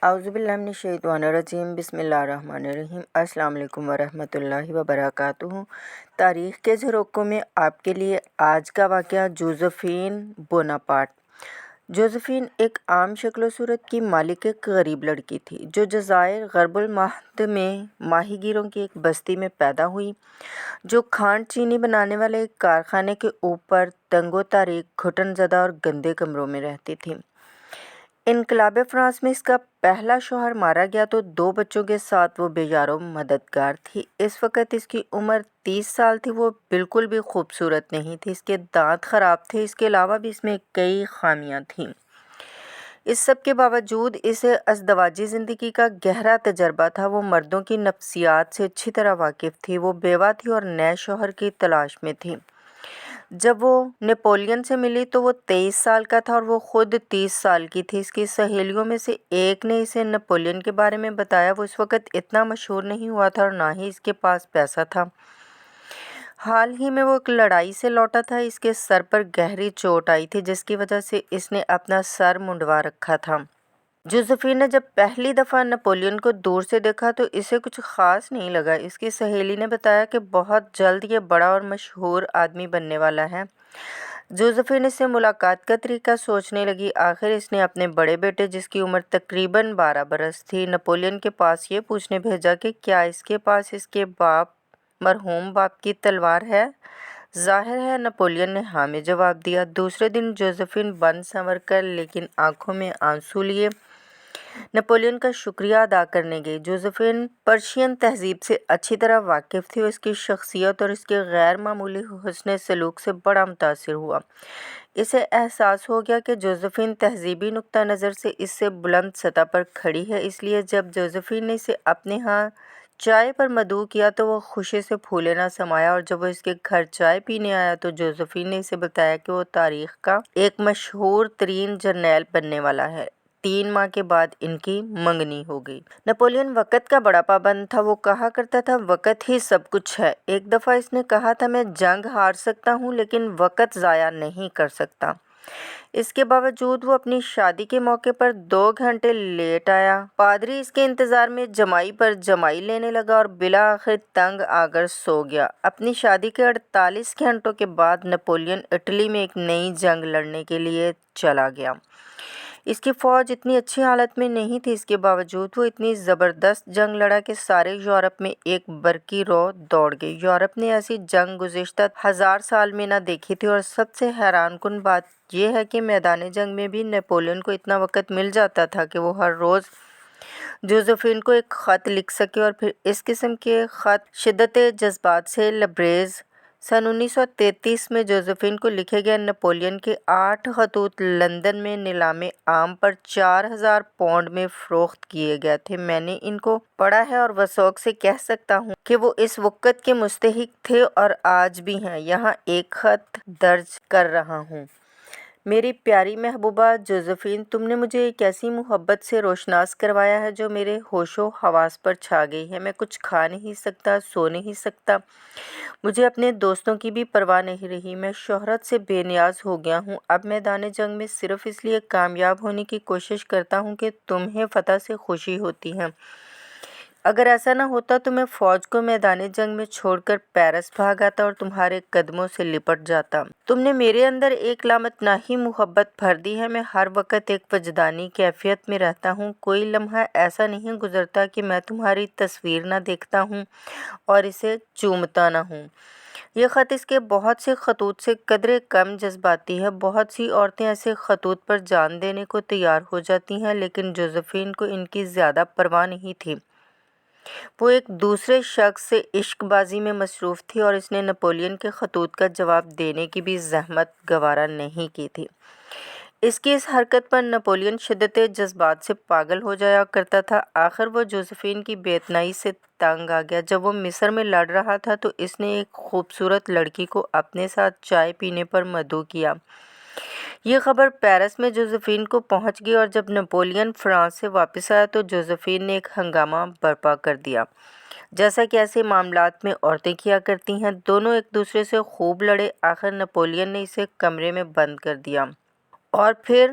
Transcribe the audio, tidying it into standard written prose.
اعوذ باللہ من الشیطان الرجیم بسم اللہ الرحمن الرحیم السلام علیکم ورحمۃ اللہ وبرکاتہ۔ تاریخ کے جھروکوں میں آپ کے لیے آج کا واقعہ جوزفین بوناپارٹ۔ جوزفین ایک عام شکل و صورت کی مالک ایک غریب لڑکی تھی جو جزائر غرب المہد میں ماہی گیروں کی ایک بستی میں پیدا ہوئی جو کھانڈ چینی بنانے والے ایک کارخانے کے اوپر تنگ و تاریک گھٹن زدہ اور گندے کمروں میں رہتی تھی۔ انقلاب فرانس میں اس کا پہلا شوہر مارا گیا تو 2 بچوں کے ساتھ وہ بے یار و مددگار تھی۔ اس وقت اس کی عمر 30 سال تھی۔ وہ بالکل بھی خوبصورت نہیں تھی، اس کے دانت خراب تھے، اس کے علاوہ بھی اس میں کئی خامیاں تھیں۔ اس سب کے باوجود اسے ازدواجی زندگی کا گہرا تجربہ تھا۔ وہ مردوں کی نفسیات سے اچھی طرح واقف تھی۔ وہ بیوہ تھی اور نئے شوہر کی تلاش میں تھی۔ جب وہ نپولین سے ملی تو وہ 23 سال کا تھا اور وہ خود 30 سال کی تھی۔ اس کی سہیلیوں میں سے ایک نے اسے نپولین کے بارے میں بتایا۔ وہ اس وقت اتنا مشہور نہیں ہوا تھا اور نہ ہی اس کے پاس پیسہ تھا۔ حال ہی میں وہ ایک لڑائی سے لوٹا تھا۔ اس کے سر پر گہری چوٹ آئی تھی جس کی وجہ سے اس نے اپنا سر منڈوا رکھا تھا۔ جوزفین نے جب پہلی دفعہ نپولین کو دور سے دیکھا تو اسے کچھ خاص نہیں لگا۔ اس کی سہیلی نے بتایا کہ بہت جلد یہ بڑا اور مشہور آدمی بننے والا ہے۔ جوزفین اس سے ملاقات کا طریقہ سوچنے لگی۔ آخر اس نے اپنے بڑے بیٹے جس کی عمر تقریباً 12 برس تھی نپولین کے پاس یہ پوچھنے بھیجا کہ کیا اس کے پاس اس کے مرحوم باپ کی تلوار ہے۔ ظاہر ہے نپولین نے ہاں میں جواب دیا۔ دوسرے دن جوزفین بن سنور کر لیکن آنکھوں میں آنسو لیے نپولین کا شکریہ ادا کرنے گئی۔ جوزفین پرشین تہذیب سے اچھی طرح واقف تھی۔ وہ اس کی شخصیت اور اس کے غیر معمولی حسن سلوک سے بڑا متاثر ہوا۔ اسے احساس ہو گیا کہ جوزفین تہذیبی نقطہ نظر سے اس سے بلند سطح پر کھڑی ہے۔ اس لیے جب جوزفین نے اسے اپنے ہاں چائے پر مدعو کیا تو وہ خوشی سے پھولے نہ سمایا، اور جب وہ اس کے گھر چائے پینے آیا تو جوزفین نے اسے بتایا کہ وہ تاریخ کا ایک مشہور ترین جرنیل بننے والا ہے۔ 3 ماہ کے بعد ان کی منگنی ہو گئی۔ نپولین وقت کا بڑا پابند تھا۔ وہ کہا کرتا تھا وقت ہی سب کچھ ہے۔ ایک دفعہ اس نے کہا تھا میں جنگ ہار سکتا ہوں لیکن وقت ضائع نہیں کر سکتا۔ اس کے باوجود وہ اپنی شادی کے موقع پر 2 گھنٹے لیٹ آیا۔ پادری اس کے انتظار میں جمائی پر جمائی لینے لگا اور بالآخر تنگ آ کر سو گیا۔ اپنی شادی کے 48 گھنٹوں کے بعد نپولین اٹلی میں ایک نئی جنگ لڑنے کے لیے چلا گیا۔ اس کی فوج اتنی اچھی حالت میں نہیں تھی، اس کے باوجود وہ اتنی زبردست جنگ لڑا کہ سارے یورپ میں ایک برقی رو دوڑ گئی۔ یورپ نے ایسی جنگ گزشتہ 1000 سال میں نہ دیکھی تھی، اور سب سے حیران کن بات یہ ہے کہ میدان جنگ میں بھی نپولین کو اتنا وقت مل جاتا تھا کہ وہ ہر روز جوزفین کو ایک خط لکھ سکے، اور پھر اس قسم کے خط شدت جذبات سے لبریز۔ سن 1933 میں جوزفین کو لکھے گئے نپولین کے 8 خطوط لندن میں نیلام عام پر 4000 پاؤنڈ میں فروخت کیے گئے تھے۔ میں نے ان کو پڑھا ہے اور وثوق سے کہہ سکتا ہوں کہ وہ اس وقت کے مستحق تھے اور آج بھی ہیں۔ یہاں ایک خط درج کر رہا ہوں۔ میری پیاری محبوبہ جوزفین، تم نے مجھے ایک ایسی محبت سے روشناس کروایا ہے جو میرے ہوش و حواس پر چھا گئی ہے۔ میں کچھ کھا نہیں سکتا، سو نہیں سکتا، مجھے اپنے دوستوں کی بھی پرواہ نہیں رہی۔ میں شہرت سے بے نیاز ہو گیا ہوں۔ اب میدان جنگ میں صرف اس لیے کامیاب ہونے کی کوشش کرتا ہوں کہ تمہیں فتح سے خوشی ہوتی ہے۔ اگر ایسا نہ ہوتا تو میں فوج کو میدان جنگ میں چھوڑ کر پیرس بھاگ آتا اور تمہارے قدموں سے لپٹ جاتا۔ تم نے میرے اندر ایک لامتناہی محبت بھر دی ہے۔ میں ہر وقت ایک وجدانی کیفیت میں رہتا ہوں۔ کوئی لمحہ ایسا نہیں گزرتا کہ میں تمہاری تصویر نہ دیکھتا ہوں اور اسے چومتا نہ ہوں۔ یہ خط اس کے بہت سے خطوط سے قدرے کم جذباتی ہے۔ بہت سی عورتیں ایسے خطوط پر جان دینے کو تیار ہو جاتی ہیں، لیکن جوزفین کو ان کی زیادہ پرواہ نہیں تھی۔ وہ ایک دوسرے شخص سے عشق بازی میں مصروف تھی اور اس نے نپولین کے خطوط کا جواب دینے کی بھی زحمت گوارا نہیں کی تھی۔ اس کی اس حرکت پر نپولین شدت جذبات سے پاگل ہو جایا کرتا تھا۔ آخر وہ جوزفین کی بے اتنائی سے تنگ آ گیا۔ جب وہ مصر میں لڑ رہا تھا تو اس نے ایک خوبصورت لڑکی کو اپنے ساتھ چائے پینے پر مدعو کیا۔ یہ خبر پیرس میں جوزفین کو پہنچ گئی اور جب نپولین فرانس سے واپس آیا تو جوزفین نے ایک ہنگامہ برپا کر دیا، جیسا کہ ایسے معاملات میں عورتیں کیا کرتی ہیں۔ دونوں ایک دوسرے سے خوب لڑے۔ آخر نپولین نے اسے کمرے میں بند کر دیا اور پھر